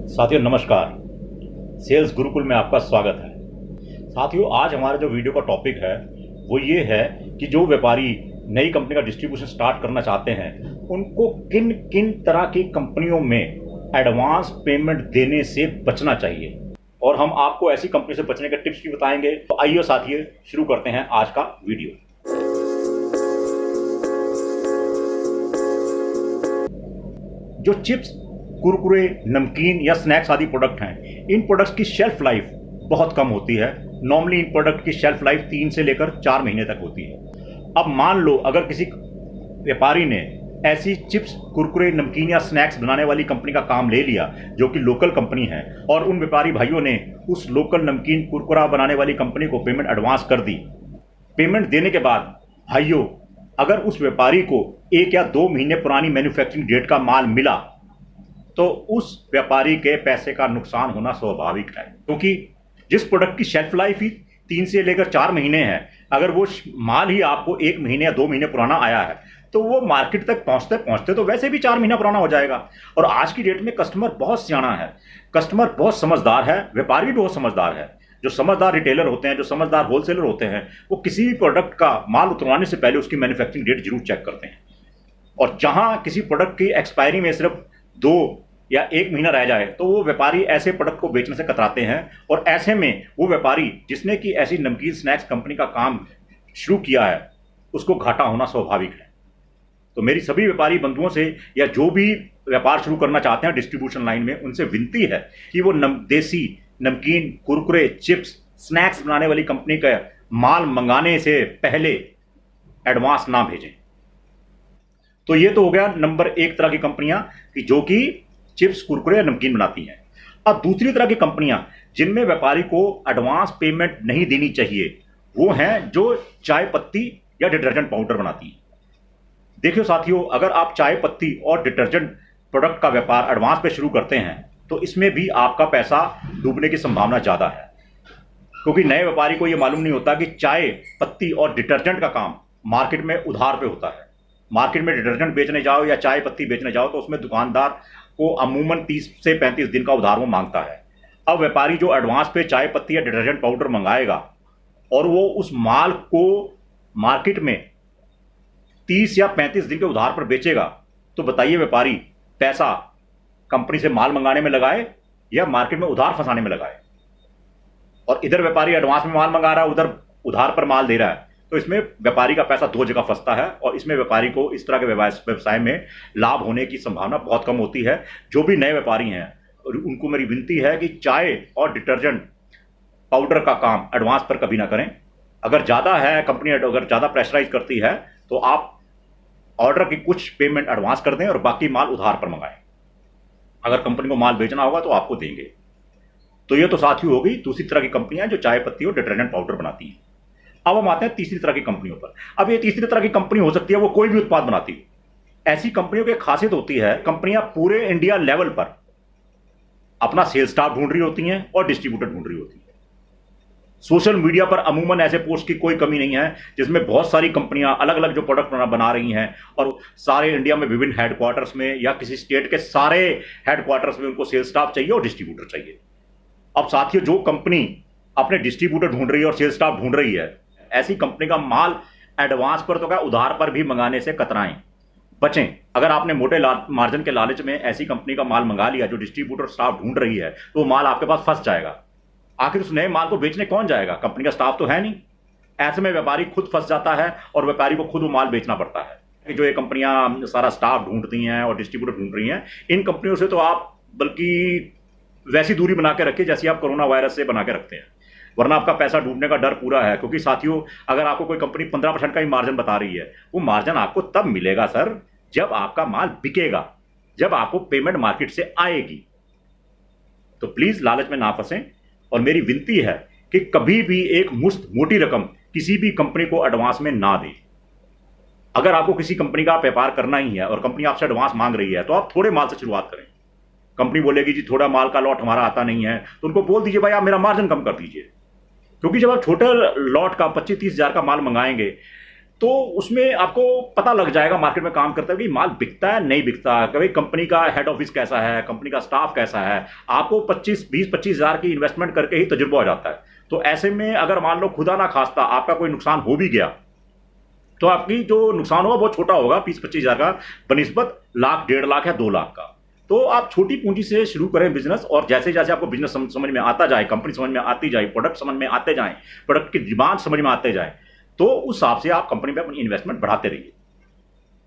साथियों नमस्कार। सेल्स गुरुकुल में आपका स्वागत है। साथियों आज हमारा जो वीडियो का टॉपिक है वो ये है कि जो व्यापारी नई कंपनी का डिस्ट्रीब्यूशन स्टार्ट करना चाहते हैं उनको किन किन तरह की कंपनियों में एडवांस पेमेंट देने से बचना चाहिए, और हम आपको ऐसी कंपनी से बचने के टिप्स भी बताएंगे। तो आइए साथियों शुरू करते हैं आज का वीडियो। जो चिप्स, कुरकुरे, नमकीन या स्नैक्स आदि प्रोडक्ट हैं, इन प्रोडक्ट्स की शेल्फ लाइफ बहुत कम होती है। नॉर्मली इन प्रोडक्ट की शेल्फ लाइफ 3 से लेकर 4 महीने तक होती है। अब मान लो अगर किसी व्यापारी ने ऐसी चिप्स, कुरकुरे, नमकीन या स्नैक्स बनाने वाली कंपनी का काम ले लिया जो कि लोकल कंपनी है, और उन व्यापारी भाइयों ने उस लोकल नमकीन, कुरकुरा बनाने वाली कंपनी को पेमेंट एडवांस कर दी। पेमेंट देने के बाद भाइयों अगर उस व्यापारी को 1 या 2 महीने पुरानी मैन्युफैक्चरिंग डेट का माल मिला तो उस व्यापारी के पैसे का नुकसान होना स्वाभाविक है, क्योंकि जिस प्रोडक्ट की शेल्फ लाइफ ही 3 से लेकर 4 महीने है, अगर वो माल ही आपको 1 महीने या 2 महीने पुराना आया है तो वो मार्केट तक पहुंचते पहुंचते तो वैसे भी 4 महीना पुराना हो जाएगा। और आज की डेट में कस्टमर बहुत सियाना है, कस्टमर बहुत समझदार है, व्यापारी भी बहुत समझदार है। जो समझदार रिटेलर होते हैं, जो समझदार होलसेलर होते हैं, वो किसी भी प्रोडक्ट का माल उतरवाने से पहले उसकी मैन्युफैक्चरिंग डेट जरूर चेक करते हैं। और जहां किसी प्रोडक्ट की एक्सपायरी में सिर्फ 2 या 1 महीना रह जाए तो वो व्यापारी ऐसे प्रोडक्ट को बेचने से कतराते हैं। और ऐसे में वो व्यापारी जिसने कि ऐसी नमकीन स्नैक्स कंपनी का काम शुरू किया है उसको घाटा होना स्वाभाविक है। तो मेरी सभी व्यापारी बंधुओं से या जो भी व्यापार शुरू करना चाहते हैं डिस्ट्रीब्यूशन लाइन में, उनसे विनती है कि वो देसी नमकीन, कुरकुरे, चिप्स, स्नैक्स बनाने वाली कंपनी का माल मंगाने से पहले एडवांस ना भेजें। तो ये तो हो गया नंबर 1 तरह की कंपनियां कि जो कि चिप्स, कुरकुरे या नमकीन बनाती हैं। अब दूसरी तरह की कंपनियां जिनमें व्यापारी को एडवांस पेमेंट नहीं देनी चाहिए वो हैं जो चाय पत्ती या डिटर्जेंट पाउडर बनाती हैं। देखियो साथियों, अगर आप चाय पत्ती और डिटर्जेंट प्रोडक्ट का व्यापार एडवांस पे शुरू करते हैं तो इसमें भी आपका पैसा डूबने की संभावना ज्यादा है, क्योंकि नए व्यापारी को यह मालूम नहीं होता कि चाय पत्ती और डिटर्जेंट का काम मार्केट में उधार पे होता है। मार्केट में डिटर्जेंट बेचने जाओ या चाय पत्ती बेचने जाओ तो उसमें दुकानदार को अमूमन 30 से 35 दिन का उधार वो मांगता है। अब व्यापारी जो एडवांस पे चाय पत्ती या डिटर्जेंट पाउडर मंगाएगा और वो उस माल को मार्केट में 30 या 35 दिन के उधार पर बेचेगा, तो बताइए व्यापारी पैसा कंपनी से माल मंगाने में लगाए या मार्केट में उधार फंसाने में लगाए। और इधर व्यापारी एडवांस में माल मंगा रहा है, उधर उधार पर माल दे रहा है, तो इसमें व्यापारी का पैसा 2 जगह फंसता है और इसमें व्यापारी को इस तरह के व्यवसाय में लाभ होने की संभावना बहुत कम होती है। जो भी नए व्यापारी हैं उनको मेरी विनती है कि चाय और डिटर्जेंट पाउडर का काम एडवांस पर कभी ना करें। अगर ज़्यादा है, कंपनी अगर ज़्यादा प्रेशराइज करती है तो आप ऑर्डर की कुछ पेमेंट एडवांस कर दें और बाकी माल उधार पर मंगाएं। अगर कंपनी को माल बेचना होगा तो आपको देंगे। तो ये तो साथियों हो गई दूसरी तरह की कंपनियां जो चाय पत्ती और डिटर्जेंट पाउडर बनाती हैं। अब हम आते हैं तीसरी तरह की कंपनियों पर। अब ये तीसरी तरह की कंपनी हो सकती है वो कोई भी उत्पाद बनाती है। ऐसी कंपनियों की खासियत होती है, कंपनियां पूरे इंडिया लेवल पर अपना सेल्स स्टाफ ढूंढ रही होती हैं और डिस्ट्रीब्यूटर ढूंढ रही होती है। सोशल मीडिया पर अमूमन ऐसे पोस्ट की कोई कमी नहीं है जिसमें बहुत सारी कंपनियां अलग अलग जो प्रोडक्ट बना रही हैं और सारे इंडिया में विभिन्न हेडक्वार्टर्स में या किसी स्टेट के सारे हेडक्वार्टर्स में उनको सेल्स स्टाफ चाहिए और डिस्ट्रीब्यूटर चाहिए। अब साथियों जो कंपनी अपने डिस्ट्रीब्यूटर ढूंढ रही है और सेल्स स्टाफ ढूंढ रही है, ऐसी कंपनी का माल एडवांस पर तो क्या उधार पर भी मंगाने से कतराएं, बचें। अगर आपने मोटे मार्जिन के लालच में ऐसी कंपनी का माल मंगा लिया जो डिस्ट्रीब्यूटर स्टाफ ढूंढ रही है तो वो माल आपके पास फंस जाएगा। आखिर उस नए माल को बेचने कौन जाएगा? कंपनी का स्टाफ तो है नहीं। ऐसे में व्यापारी खुद फंस जाता है और व्यापारी को खुद वो माल बेचना पड़ता है। कि जो ये कंपनियां सारा स्टाफ ढूंढती हैं और डिस्ट्रीब्यूटर ढूंढ रही हैं, इन कंपनियों से तो आप बल्कि वैसी दूरी बना के रखिए जैसी आप कोरोना वायरस से बना के रखते हैं, वरना आपका पैसा डूबने का डर पूरा है। क्योंकि साथियों अगर आपको कोई कंपनी 15% का ही मार्जिन बता रही है, वो मार्जिन आपको तब मिलेगा सर जब आपका माल बिकेगा, जब आपको पेमेंट मार्केट से आएगी। तो प्लीज लालच में ना फंसें और मेरी विनती है कि कभी भी एक मुश्त मोटी रकम किसी भी कंपनी को एडवांस में ना दें। अगर आपको किसी कंपनी का व्यापार करना ही है और कंपनी आपसे एडवांस मांग रही है तो आप थोड़े माल से शुरुआत करें। कंपनी बोलेगी जी थोड़ा माल का लॉट हमारा आता नहीं है, तो उनको बोल दीजिए भाई आप मेरा मार्जिन कम कर दीजिए। क्योंकि जब आप छोटे लॉट का 25-30 हज़ार का माल मंगाएंगे तो उसमें आपको पता लग जाएगा मार्केट में काम करते हुए कि माल बिकता है नहीं बिकता, कभी कंपनी का हेड ऑफिस कैसा है, कंपनी का स्टाफ कैसा है। आपको 20-25 हज़ार की इन्वेस्टमेंट करके ही तजुर्बा हो जाता है। तो ऐसे में अगर मान लो खुदा ना खास्ता आपका कोई नुकसान हो भी गया, तो आपकी जो नुकसान होगा बहुत छोटा होगा, 20-25 हज़ार का, बनिस्बत लाख, 1.5 लाख या 2 लाख का। तो आप छोटी पूंजी से शुरू करें बिजनेस, और जैसे जैसे आपको बिजनेस समझ में आता जाए, कंपनी समझ में आती जाए, प्रोडक्ट समझ में आते जाए, प्रोडक्ट की डिमांड समझ में आते जाए, तो उस हिसाब से आप कंपनी में अपनी इन्वेस्टमेंट बढ़ाते रहिए।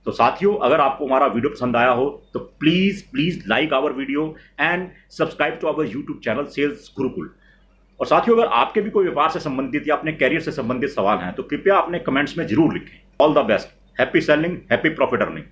तो साथियों, अगर आपको हमारा वीडियो पसंद आया हो तो please please like our video and subscribe to our YouTube channel Sales Gurukul. और साथियों, अगर आपके भी कोई व्यापार से संबंधित या अपने कैरियर से संबंधित सवाल हैं तो कृपया अपने कमेंट्स में जरूर लिखें। All the best, happy selling, happy profit earning.